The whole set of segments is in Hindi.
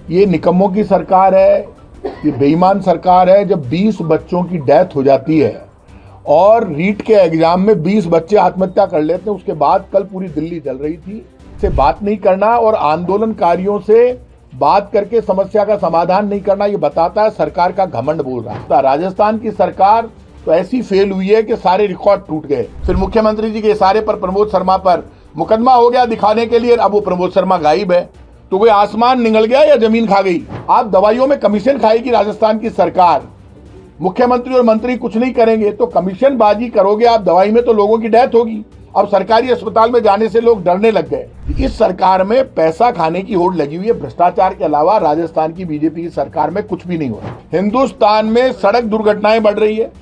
ये निकम्मों की सरकार है, ये बेईमान सरकार है। जब 20 बच्चों की डेथ हो जाती है और रीट के एग्जाम में 20 बच्चे आत्महत्या कर लेते हैं, उसके बाद कल पूरी दिल्ली जल रही थी। से बात नहीं करना और आंदोलनकारियों से बात करके समस्या का समाधान नहीं करना, ये बताता है सरकार का घमंड बोल रहा है। राजस्थान की सरकार तो ऐसी फेल हुई है कि सारे रिकॉर्ड टूट गए। फिर मुख्यमंत्री जी के इशारे पर प्रमोद शर्मा पर मुकदमा हो गया दिखाने के लिए। अब वो प्रमोद शर्मा गायब है, तो कोई आसमान निगल गया या जमीन खा गई? आप दवाइयों में कमीशन खाएगी राजस्थान की सरकार, मुख्यमंत्री और मंत्री कुछ नहीं करेंगे तो कमीशन बाजी करोगे आप दवाई में, तो लोगों की डेथ होगी। अब सरकारी अस्पताल में जाने से लोग डरने लग गए। इस सरकार में पैसा खाने की होड़ लगी हुई है। भ्रष्टाचार के अलावा राजस्थान की बीजेपी की सरकार में कुछ भी नहीं हो रहा। हिंदुस्तान में सड़क दुर्घटनाएं बढ़ रही है,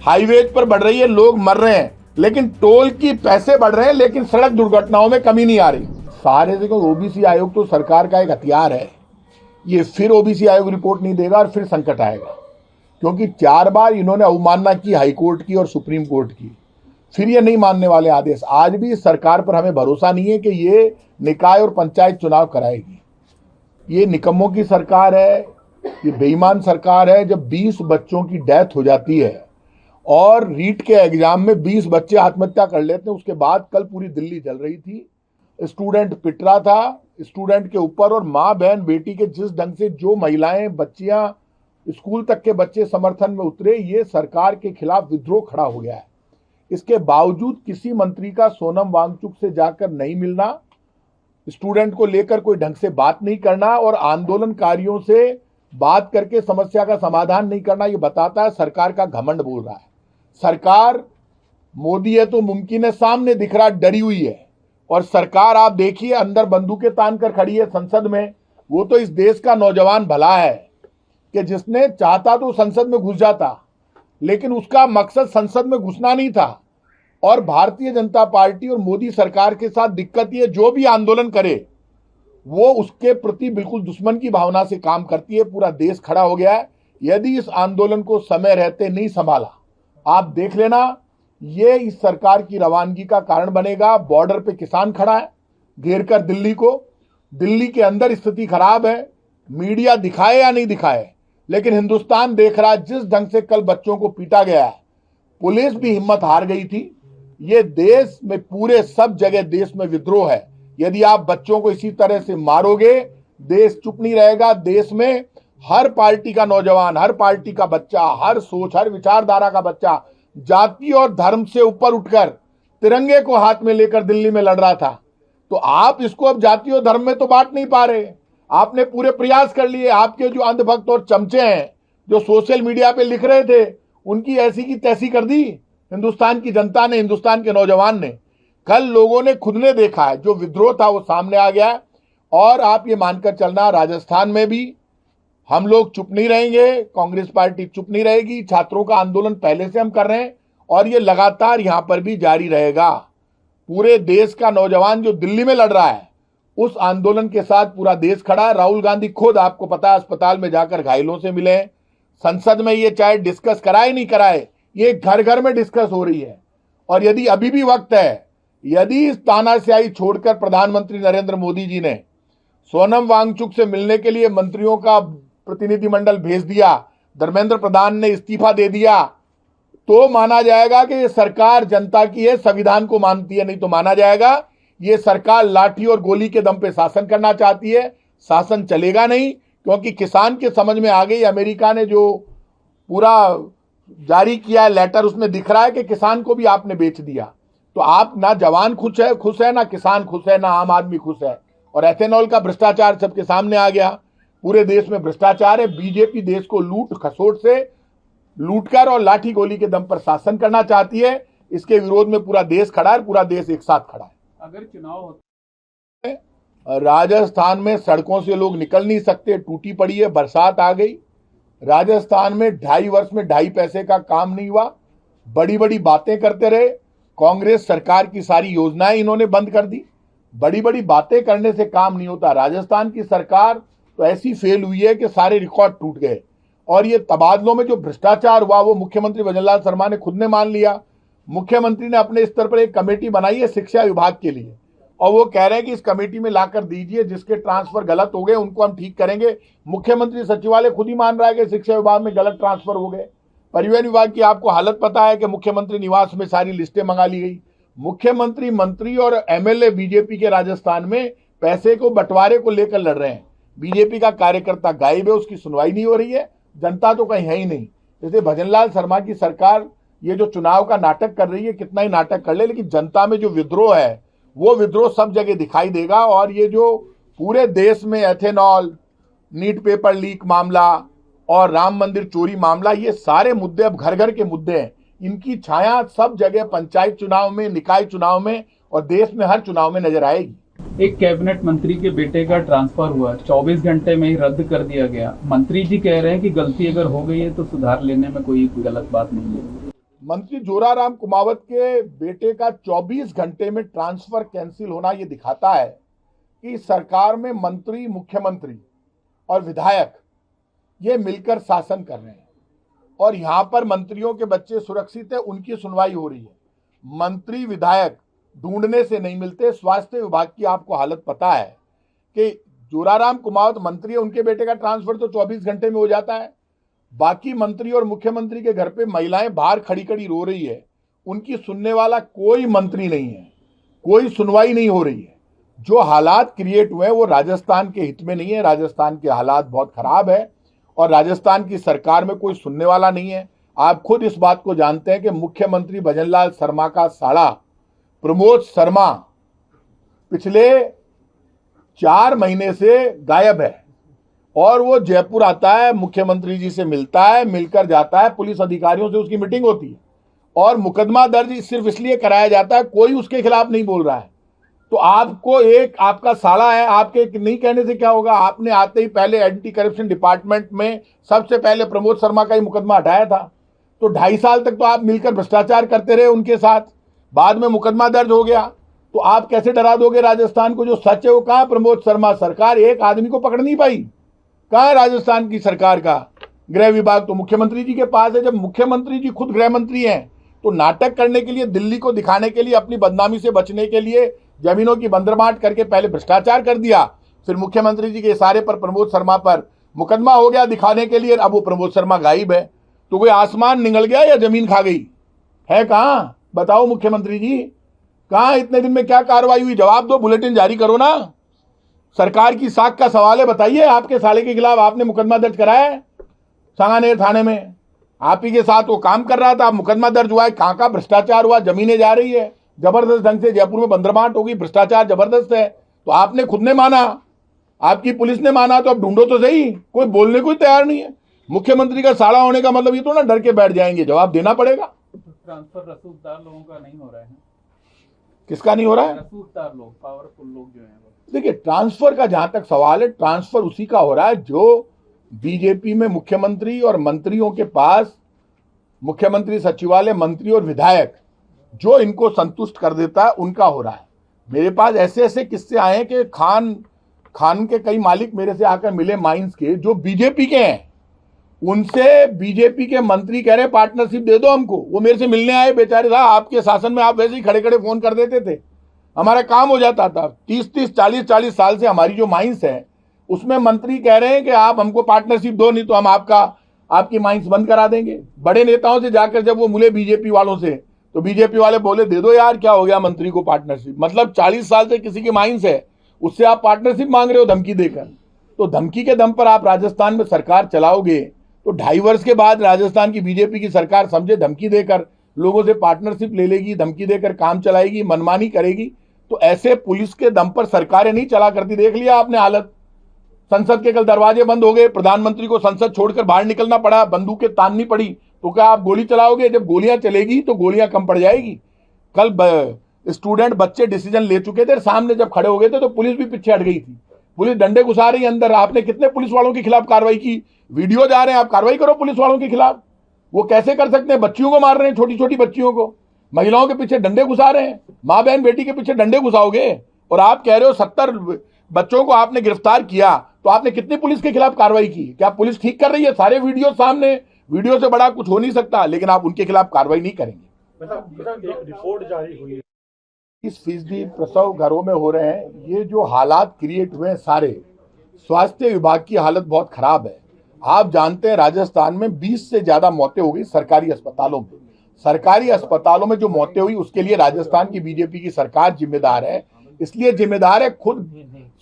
हाईवेज पर बढ़ रही है, लोग मर रहे हैं, लेकिन टोल की पैसे बढ़ रहे हैं, लेकिन सड़क दुर्घटनाओं में कमी नहीं आ रही। सारे देखो, ओबीसी आयोग तो सरकार का एक हथियार है। ये फिर ओबीसी आयोग रिपोर्ट नहीं देगा और फिर संकट आएगा, क्योंकि 4 बार इन्होंने अवमानना की हाईकोर्ट की और सुप्रीम कोर्ट की, फिर ये नहीं मानने वाले आदेश। आज भी इस सरकार पर हमें भरोसा नहीं है कि ये निकाय और पंचायत चुनाव कराएगी। ये निकम्मों की सरकार है, ये बेईमान सरकार है। जब 20 बच्चों की डेथ हो जाती है और रीट के एग्जाम में 20 बच्चे आत्महत्या कर लेते हैं, उसके बाद कल पूरी दिल्ली जल रही थी। स्टूडेंट पिट रहा था स्टूडेंट के ऊपर, और माँ बहन बेटी के जिस ढंग से जो महिलाएं बच्चियां स्कूल तक के बच्चे समर्थन में उतरे, ये सरकार के खिलाफ विद्रोह खड़ा हो गया है। इसके बावजूद किसी मंत्री का सोनम वांगचुक से जाकर नहीं मिलना, स्टूडेंट को लेकर कोई ढंग से बात नहीं करना और आंदोलनकारियों से बात करके समस्या का समाधान नहीं करना, ये बताता है सरकार का घमंड बोल रहा है। सरकार मोदी है तो मुमकिन है सामने दिख रहा, डरी हुई है। और सरकार आप देखिए अंदर बंदूकें तान कर खड़ी है संसद में। वो तो इस देश का नौजवान भला है कि जिसने चाहता तो संसद में घुस जाता, लेकिन उसका मकसद संसद में घुसना नहीं था। और भारतीय जनता पार्टी और मोदी सरकार के साथ दिक्कत ये, जो भी आंदोलन करे वो उसके प्रति बिल्कुल दुश्मन की भावना से काम करती है। पूरा देश खड़ा हो गया है। यदि इस आंदोलन को समय रहते नहीं संभाला, आप देख लेना, ये इस सरकार की रवानगी का कारण बनेगा। बॉर्डर पे किसान खड़ा है घेर कर दिल्ली को, दिल्ली के अंदर स्थिति खराब है, मीडिया दिखाए या नहीं दिखाए, लेकिन हिंदुस्तान देख रहा है जिस ढंग से कल बच्चों को पीटा गया है। पुलिस भी हिम्मत हार गई थी। ये देश में पूरे सब जगह देश में विद्रोह है। यदि आप बच्चों को इसी तरह से मारोगे, देश चुप नहीं रहेगा। देश में हर पार्टी का नौजवान, हर पार्टी का बच्चा, हर सोच, हर विचारधारा का बच्चा जाति और धर्म से ऊपर उठकर तिरंगे को हाथ में लेकर दिल्ली में लड़ रहा था। तो आप इसको अब जाति और धर्म में तो बांट नहीं पा रहे। आपने पूरे प्रयास कर लिए। आपके जो अंधभक्त और चमचे हैं जो सोशल मीडिया पे लिख रहे थे, उनकी ऐसी की तैसी कर दी हिंदुस्तान की जनता ने, हिंदुस्तान के नौजवान ने। कल लोगों ने खुद ने देखा है, जो विद्रोह था वो सामने आ गया। और आप ये मानकर चलना, राजस्थान में भी हम लोग चुप नहीं रहेंगे, कांग्रेस पार्टी चुप नहीं रहेगी। छात्रों का आंदोलन पहले से हम कर रहे हैं और ये लगातार यहां पर भी जारी रहेगा। पूरे देश का नौजवान जो दिल्ली में लड़ रहा है, उस आंदोलन के साथ पूरा देश खड़ा है। राहुल गांधी खुद, आपको पता है, अस्पताल में जाकर घायलों से मिले। संसद में ये चाहे डिस्कस कराए नहीं कराए, ये घर घर में डिस्कस हो रही है। और यदि अभी भी वक्त है, यदि इस तानाशाही छोड़कर प्रधानमंत्री नरेंद्र मोदी जी ने सोनम वांगचुक से मिलने के लिए मंत्रियों का प्रतिनिधिमंडल भेज दिया, धर्मेंद्र प्रधान ने इस्तीफा दे दिया, तो माना जाएगा कि ये सरकार जनता की है, संविधान को मानती है। नहीं तो माना जाएगा ये सरकार लाठी और गोली के दम पे शासन करना चाहती है। शासन चलेगा नहीं, क्योंकि किसान के समझ में आ गई। अमेरिका ने जो पूरा जारी किया है लेटर, उसमें दिख रहा है कि किसान को भी आपने बेच दिया। तो आप ना जवान खुश है, ना किसान खुश है, ना आम आदमी खुश है। और एथेनॉल का भ्रष्टाचार सबके सामने आ गया। पूरे देश में भ्रष्टाचार है। बीजेपी देश को लूट खसोट से लूटकर और लाठी गोली के दम पर शासन करना चाहती है। इसके विरोध में पूरा देश खड़ा है, पूरा देश एक साथ खड़ा है। अगर चुनाव होता, राजस्थान में सड़कों से लोग निकल नहीं सकते, टूटी पड़ी है, बरसात आ गई। राजस्थान में 2.5 वर्ष में 2.5 पैसे का काम नहीं हुआ। बड़ी बड़ी बातें करते रहे। कांग्रेस सरकार की सारी योजनाएं इन्होंने बंद कर दी। बड़ी बड़ी बातें करने से काम नहीं होता। राजस्थान की सरकार तो ऐसी फेल हुई है कि सारे रिकॉर्ड टूट गए। और ये तबादलों में जो भ्रष्टाचार हुआ, वो मुख्यमंत्री भजनलाल शर्मा ने खुद ने मान लिया। मुख्यमंत्री ने अपने स्तर पर एक कमेटी बनाई है शिक्षा विभाग के लिए, और वो कह रहे हैं कि इस कमेटी में लाकर दीजिए, जिसके ट्रांसफर गलत हो गए उनको हम ठीक करेंगे। मुख्यमंत्री सचिवालय खुद ही मान रहा है कि शिक्षा विभाग में गलत ट्रांसफर हो गए। परिवहन विभाग की आपको हालत पता है कि मुख्यमंत्री निवास में सारी लिस्टें मंगा ली गई। मुख्यमंत्री, मंत्री और एमएलए बीजेपी के राजस्थान में पैसे को बंटवारे को लेकर लड़ रहे हैं। बीजेपी का कार्यकर्ता गायब है, उसकी सुनवाई नहीं हो रही है, जनता तो कहीं है ही नहीं। जैसे भजनलाल शर्मा की सरकार ये जो चुनाव का नाटक कर रही है, कितना ही नाटक कर ले, लेकिन जनता में जो विद्रोह है वो विद्रोह सब जगह दिखाई देगा। और ये जो पूरे देश में एथेनॉल, नीट पेपर लीक मामला और राम मंदिर चोरी मामला, ये सारे मुद्दे अब घर घर के मुद्दे हैं। इनकी छाया सब जगह पंचायत चुनाव में, निकाय चुनाव में और देश में हर चुनाव में नजर आएगी। एक कैबिनेट मंत्री के बेटे का ट्रांसफर हुआ, 24 घंटे में ही रद्द कर दिया गया। मंत्री जी कह रहे हैं कि गलती अगर हो गई है तो सुधार लेने में कोई गलत बात नहीं है। मंत्री जोराराम कुमावत के बेटे का 24 घंटे में ट्रांसफर कैंसिल होना ये दिखाता है कि सरकार में मंत्री, मुख्यमंत्री और विधायक ये मिलकर शासन कर रहे हैं और यहां पर मंत्रियों के बच्चे सुरक्षित है, उनकी सुनवाई हो रही है। मंत्री, विधायक ढूंढने से नहीं मिलते। स्वास्थ्य विभाग की आपको हालत पता है कि जोराराम कुमावत मंत्री है, उनके बेटे का ट्रांसफर तो 24 घंटे में हो जाता है। बाकी मंत्री और मुख्यमंत्री के घर पे महिलाएं बाहर खड़ी खड़ी रो रही है, उनकी सुनने वाला कोई मंत्री नहीं है, कोई सुनवाई नहीं हो रही है। जो हालात क्रिएट हुए हैं वो राजस्थान के हित में नहीं है। राजस्थान के हालात बहुत खराब है और राजस्थान की सरकार में कोई सुनने वाला नहीं है। आप खुद इस बात को जानते हैं कि मुख्यमंत्री भजनलाल शर्मा का साला प्रमोद शर्मा पिछले 4 महीने से गायब है और वो जयपुर आता है, मुख्यमंत्री जी से मिलता है, मिलकर जाता है, पुलिस अधिकारियों से उसकी मीटिंग होती है और मुकदमा दर्ज सिर्फ इसलिए कराया जाता है, कोई उसके खिलाफ नहीं बोल रहा है। तो आपको एक आपका साला है, आपके नहीं कहने से क्या होगा? आपने आते ही पहले एंटी करप्शन डिपार्टमेंट में सबसे पहले प्रमोद शर्मा का ही मुकदमा हटाया था। तो 2.5 साल तक तो आप मिलकर भ्रष्टाचार करते रहे उनके साथ, बाद में मुकदमा दर्ज हो गया। तो आप कैसे डरा दोगे राजस्थान को? जो सच है वो कहां? प्रमोद शर्मा सरकार एक आदमी को पकड़ नहीं पाई। कहां है राजस्थान की सरकार का गृह विभाग? तो मुख्यमंत्री जी के पास है। जब मुख्यमंत्री जी खुद गृह मंत्री हैं तो नाटक करने के लिए, दिल्ली को दिखाने के लिए, अपनी बदनामी से बचने के लिए जमीनों की बंदरबांट करके पहले भ्रष्टाचार कर दिया, फिर मुख्यमंत्री जी के इशारे पर प्रमोद शर्मा पर मुकदमा हो गया दिखाने के लिए। अब वो प्रमोद शर्मा गायब है। तो कोई आसमान निगल गया या जमीन खा गई है? कहां बताओ मुख्यमंत्री जी, कहां? इतने दिन में क्या कार्रवाई हुई? जवाब दो, बुलेटिन जारी करो ना। सरकार की साख का सवाल है, बताइए। आपके साले के खिलाफ आपने मुकदमा दर्ज कराया है सांगानेर थाने में, आप ही के साथ वो काम कर रहा था, मुकदमा दर्ज हुआ है। कहां का भ्रष्टाचार हुआ? जमीनें जा रही है जबरदस्त ढंग से, जयपुर में बंदरबांट होगी, भ्रष्टाचार जबरदस्त है। तो आपने खुद ने माना, आपकी पुलिस ने माना, तो अब ढूंढो तो सही। कोई बोलने को तैयार नहीं है। मुख्यमंत्री का साला होने का मतलब ये तो ना डर के बैठ जाएंगे, जवाब देना पड़ेगा। ट्रांसफर रसूखदार लोगों का नहीं हो रहा है। किसका नहीं हो रहा है? रसूखदार लोग, पावरफुल लोग जो हैं। देखिए, ट्रांसफर का जहां तक सवाल है, ट्रांसफर उसी का हो रहा है जो बीजेपी में मुख्यमंत्री और मंत्रियों के पास, मुख्यमंत्री सचिवालय, मंत्री और विधायक जो इनको संतुष्ट कर देता है उनका हो रहा है। मेरे पास ऐसे ऐसे किस्से आए हैं कि खान के कई मालिक मेरे से आकर मिले माइंस के, जो बीजेपी के हैं। उनसे बीजेपी के मंत्री कह रहे पार्टनरशिप दे दो हमको। वो मेरे से मिलने आए, बेचारे साहब आपके शासन में आप वैसे ही खड़े खड़े फोन कर देते थे, हमारा काम हो जाता था। 30 40 साल से हमारी जो माइंस है उसमें मंत्री कह रहे हैं कि आप हमको पार्टनरशिप दो, नहीं तो हम आपकी माइंस बंद करा देंगे। बड़े नेताओं से जाकर जब वो मिले बीजेपी वालों से, तो बीजेपी वाले बोले दे दो यार, क्या हो गया मंत्री को पार्टनरशिप? मतलब 40 साल से किसी की माइंस है, उससे आप पार्टनरशिप मांग रहे हो धमकी देकर। तो धमकी के दम पर आप राजस्थान में सरकार चलाओगे तो 2.5 वर्ष के बाद राजस्थान की बीजेपी की सरकार समझे धमकी देकर लोगों से पार्टनरशिप ले लेगी, धमकी देकर काम चलाएगी, मनमानी करेगी। तो ऐसे पुलिस के दम पर सरकारें नहीं चला करती। देख लिया आपने हालत। संसद के कल दरवाजे बंद हो गए, प्रधानमंत्री को संसद छोड़कर बाहर निकलना पड़ा, बंदूकें ताननी पड़ी। तो क्या आप गोली चलाओगे? जब गोलियां चलेगी तो गोलियां कम पड़ जाएगी। कल स्टूडेंट बच्चे डिसीजन ले चुके थे, सामने जब खड़े हो गए थे तो पुलिस भी पीछे हट गई थी। पुलिस डंडे घुसा रही अंदर। आपने कितने पुलिस वालों के खिलाफ कार्रवाई की? वीडियो जा रहे हैं, आप कार्रवाई करो पुलिस वालों के खिलाफ। वो कैसे कर सकते हैं? बच्चियों को मार रहे हैं, छोटी छोटी बच्चियों को, महिलाओं के पीछे डंडे घुसा रहे हैं। माँ बहन बेटी के पीछे डंडे घुसाओगे और आप कह रहे हो 70 बच्चों को आपने गिरफ्तार किया। तो आपने कितनी पुलिस के खिलाफ कार्रवाई की? क्या पुलिस ठीक कर रही है? सारे वीडियो सामने, वीडियो से बड़ा कुछ हो नहीं सकता, लेकिन आप उनके खिलाफ कार्रवाई नहीं करेंगे। मतलब एक रिपोर्ट जारी हुई है। 30% प्रसव घरों में हो रहे हैं। ये जो हालात क्रिएट हुए हैं सारे, स्वास्थ्य विभाग की हालत बहुत खराब है। आप जानते हैं राजस्थान में 20 से ज्यादा मौतें हो गई सरकारी अस्पतालों में। सरकारी अस्पतालों में जो मौतें हुई उसके लिए राजस्थान की बीजेपी की सरकार जिम्मेदार है। इसलिए जिम्मेदार है खुद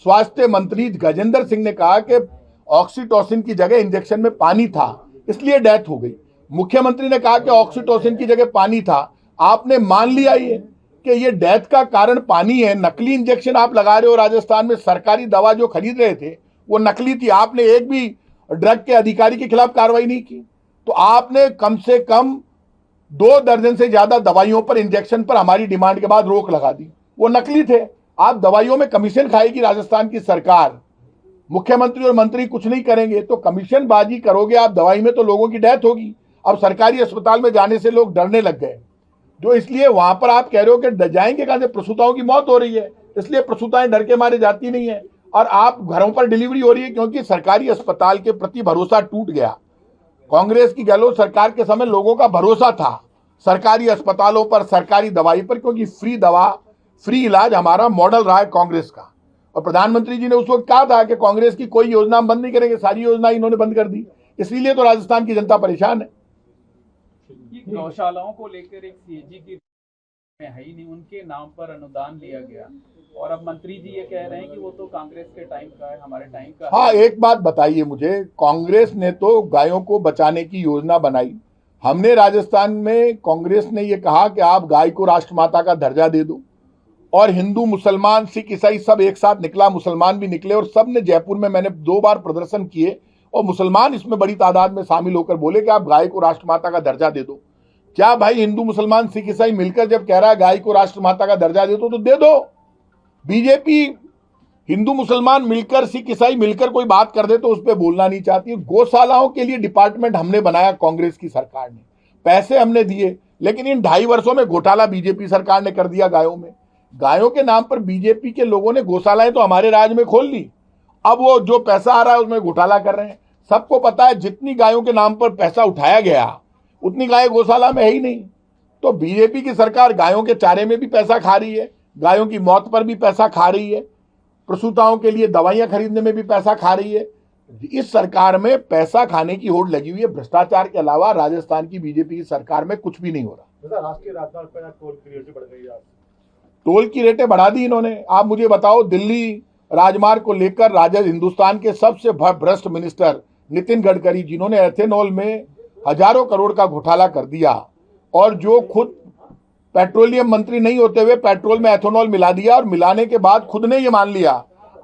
स्वास्थ्य मंत्री गजेंद्र सिंह ने कहा कि ऑक्सीटोसिन की जगह इंजेक्शन में पानी था, इसलिए डेथ हो गई। मुख्यमंत्री ने कहा कि ऑक्सीटोसिन की जगह पानी था। आपने मान लिया ये कि ये डेथ का कारण पानी है। नकली इंजेक्शन आप लगा रहे हो राजस्थान में। सरकारी दवा जो खरीद रहे थे वो नकली थी। आपने एक भी ड्रग के अधिकारी के खिलाफ कार्रवाई नहीं की। तो आपने कम से कम 2 दर्जन से ज्यादा दवाइयों पर, इंजेक्शन पर हमारी डिमांड के बाद रोक लगा दी। वो नकली थे। आप दवाइयों में कमीशन खाएगी राजस्थान की सरकार। मुख्यमंत्री और मंत्री कुछ नहीं करेंगे तो कमीशन बाजी करोगे आप दवाई में, तो लोगों की डेथ होगी। अब सरकारी अस्पताल में जाने से लोग डरने लग गए, जो इसलिए वहां पर आप कह रहे हो कि जाएंगे कहां से, प्रसूताओं की मौत हो रही है, इसलिए प्रसूताएं डर के मारे जाती नहीं है। और आप घरों पर डिलीवरी हो रही है क्योंकि सरकारी अस्पताल के प्रति भरोसा टूट गया। कांग्रेस की गहलोत सरकार के समय लोगों का भरोसा था सरकारी अस्पतालों पर, सरकारी दवाई पर, क्योंकि फ्री दवा, फ्री इलाज हमारा मॉडल रहा है कांग्रेस का। और प्रधानमंत्री जी ने उस वक्त कहा था कि कांग्रेस की कोई योजना हम बंद नहीं करेंगे। सारी योजना इन्होंने बंद कर दी। इसीलिए तो राजस्थान की जनता परेशान है। गौशालाओं को लेकर एक सीएजी की में है ही नहीं, उनके नाम पर अनुदान लिया गया और अब मंत्री जी ये कह रहे हैं कि वो तो कांग्रेस के टाइम का है, हमारे टाइम का। हाँ, एक बात बताइए मुझे, कांग्रेस ने तो गायों को बचाने की योजना बनाई। हमने राजस्थान में, कांग्रेस ने ये कहा कि आप गाय को राष्ट्रमाता का दर्जा दे दो, और हिंदू, मुसलमान, सिख, ईसाई सब एक साथ निकला, मुसलमान भी निकले, और सब ने, जयपुर में मैंने 2 बार प्रदर्शन किए और मुसलमान इसमें बड़ी तादाद में शामिल होकर बोले कि आप गाय को राष्ट्रमाता का दर्जा दे दो। क्या भाई, हिंदू, मुसलमान, सिख, ईसाई मिलकर जब कह रहा है गाय को राष्ट्रमाता का दर्जा दे दो तो दे दो। बीजेपी हिंदू मुसलमान मिलकर, सिख ईसाई मिलकर कोई बात कर दे तो उस पर बोलना नहीं चाहती। गौशालाओं के लिए डिपार्टमेंट हमने बनाया, कांग्रेस की सरकार ने, पैसे हमने दिए, लेकिन इन 2.5 वर्षों में घोटाला बीजेपी सरकार ने कर दिया गायों में। गायों के नाम पर बीजेपी के लोगों ने गौशालाएं तो हमारे राज्य में खोल ली। अब वो जो पैसा आ रहा है उसमें घोटाला कर रहे हैं। सबको पता है जितनी गायों के नाम पर पैसा उठाया गया उतनी गायें गौशाला में है ही नहीं। तो बीजेपी की सरकार गायों के चारे में भी पैसा खा रही है, गायों की मौत पर भी पैसा खा रही है, प्रसूताओं के लिए दवाइयां खरीदने में भी पैसा खा रही है। इस सरकार में पैसा खाने की होड़ लगी हुई है। भ्रष्टाचार के अलावा राजस्थान की बीजेपी की सरकार में कुछ भी नहीं हो रहा। राष्ट्रीय राजमार्ग पर टोल की रेटें बढ़ गई है। टोल की रेटें बढ़ा दी इन्होंने। आप मुझे बताओ, दिल्ली राजमार्ग को लेकर हिंदुस्तान के सबसे भ्रष्ट मिनिस्टर नितिन गडकरी, जिन्होंने एथेनॉल में हजारों करोड़ का घोटाला कर दिया, और जो खुद पेट्रोलियम मंत्री नहीं होते हुए पेट्रोल में एथेनॉल मिला दिया, और मिलाने के बाद खुद ने ये मान लिया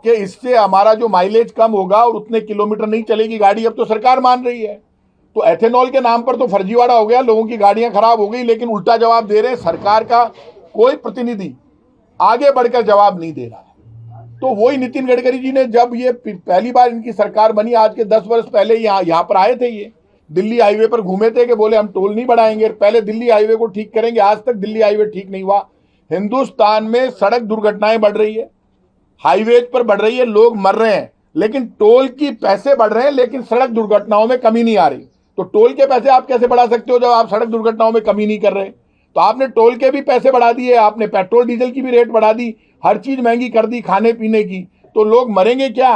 कि इससे हमारा जो माइलेज कम होगा और उतने किलोमीटर नहीं चलेगी गाड़ी। अब तो सरकार मान रही है। तो एथेनॉल के नाम पर तो फर्जीवाड़ा हो गया, लोगों की गाड़ियां खराब हो गई, लेकिन उल्टा जवाब दे रहे हैं। सरकार का कोई प्रतिनिधि आगे बढ़कर जवाब नहीं दे रहा है। तो वही नितिन गडकरी जी ने, जब ये पहली बार इनकी सरकार बनी, आज के 10 वर्ष पहले यहाँ पर आए थे, ये दिल्ली हाईवे पर घूमे थे कि बोले हम टोल नहीं बढ़ाएंगे, पहले दिल्ली हाईवे को ठीक करेंगे। आज तक दिल्ली हाईवे ठीक नहीं हुआ। हिंदुस्तान में सड़क दुर्घटनाएं बढ़ रही है, हाईवेज पर बढ़ रही है, लोग मर रहे हैं, लेकिन टोल की पैसे बढ़ रहे हैं, लेकिन सड़क दुर्घटनाओं में कमी नहीं आ रही। तो टोल के पैसे आप कैसे बढ़ा सकते हो जब आप सड़क दुर्घटनाओं में कमी नहीं कर रहे? तो आपने टोल के भी पैसे बढ़ा दिए, आपने पेट्रोल डीजल की भी रेट बढ़ा दी, हर चीज महंगी कर दी, खाने पीने की। तो लोग मरेंगे क्या?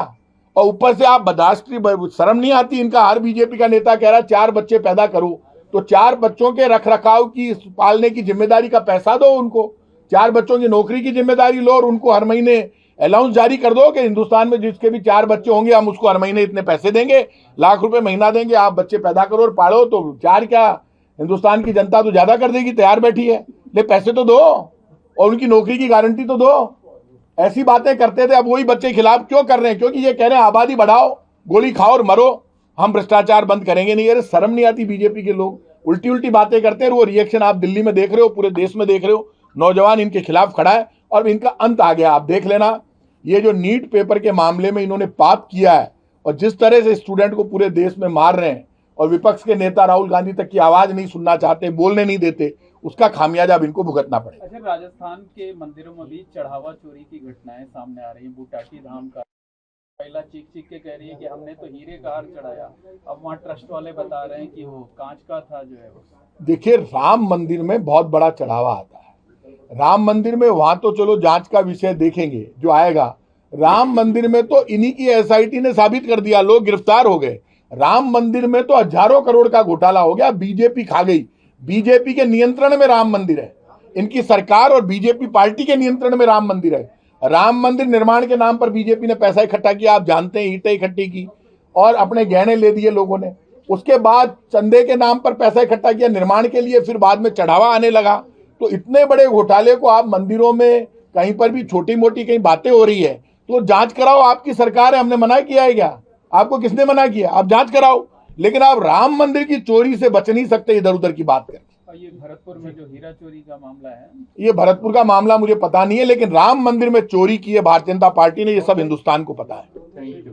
और ऊपर से आप बर्दाश्त की शर्म नहीं आती इनका। हर बीजेपी का नेता कह रहा है 4 बच्चे पैदा करो, तो 4 बच्चों के रख रखाव की, पालने की जिम्मेदारी का पैसा दो उनको। 4 बच्चों की नौकरी की जिम्मेदारी लो और उनको हर महीने अलाउंस जारी कर दो कि हिंदुस्तान में जिसके भी 4 बच्चे होंगे हम उसको हर महीने इतने पैसे देंगे, लाख रुपए महीना देंगे, आप बच्चे पैदा करो और पालो। तो 4 क्या, हिंदुस्तान की जनता तो ज्यादा कर देगी, तैयार बैठी है। ले पैसे तो दो और उनकी नौकरी की गारंटी तो दो। ऐसी बातें करते थे, अब वही बच्चे खिलाफ क्यों कर रहे हैं? क्योंकि ये कह रहे हैं आबादी बढ़ाओ, गोली खाओ और मरो, हम भ्रष्टाचार बंद करेंगे नहीं। अरे शर्म नहीं आती बीजेपी के लोग, उल्टी उल्टी बातें करते हैं। वो रिएक्शन आप दिल्ली में देख रहे हो, पूरे देश में देख रहे हो, नौजवान इनके खिलाफ खड़ा है और इनका अंत आ गया। आप देख लेना, ये जो नीट पेपर के मामले में इन्होंने पाप किया है और जिस तरह से स्टूडेंट को पूरे देश में मार रहे हैं, और विपक्ष के नेता राहुल गांधी तक की आवाज नहीं सुनना चाहते, बोलने नहीं देते, उसका खामियाजा अब इनको भुगतना पड़ेगा। अच्छा, राजस्थान के मंदिरों में भी चढ़ावा चोरी की घटनाएं सामने आ रही हैं। बुटाटी धाम का महिला चीख के कह रही है कि हमने तो हीरे का हार चढ़ाया, अब वहाँ ट्रस्ट वाले बता रहे हैं कि वो कांच का था जो है। देखिए, राम मंदिर में बहुत बड़ा चढ़ावा आता है, राम मंदिर में वहां तो चलो जांच का विषय देखेंगे जो आएगा। राम मंदिर में तो इन्हीं की एसआईटी ने साबित कर दिया, लोग गिरफ्तार हो गए। राम मंदिर में तो हजारों करोड़ का घोटाला हो गया, बीजेपी खा गई। बीजेपी के नियंत्रण में राम मंदिर है, इनकी सरकार और बीजेपी पार्टी के नियंत्रण में राम मंदिर है। राम मंदिर निर्माण के नाम पर बीजेपी ने पैसा इकट्ठा किया, आप जानते हैं, ईंटें इकट्ठी की और अपने गहने ले दिए लोगों ने। उसके बाद चंदे के नाम पर पैसा इकट्ठा किया निर्माण के लिए, फिर बाद में चढ़ावा आने लगा। तो इतने बड़े घोटाले को आप मंदिरों में कहीं पर भी छोटी मोटी कहीं बातें हो रही है तो जांच कराओ, आपकी सरकार है, हमने मना किया है क्या? आपको किसने मना किया? आप जांच कराओ। लेकिन आप राम मंदिर की चोरी से बच नहीं सकते इधर उधर की बात करके। ये भरतपुर में जो हीरा चोरी का मामला है, ये भरतपुर का मामला मुझे पता नहीं है, लेकिन राम मंदिर में चोरी की है भारतीय जनता पार्टी ने, ये सब हिंदुस्तान को पता है। Thank you.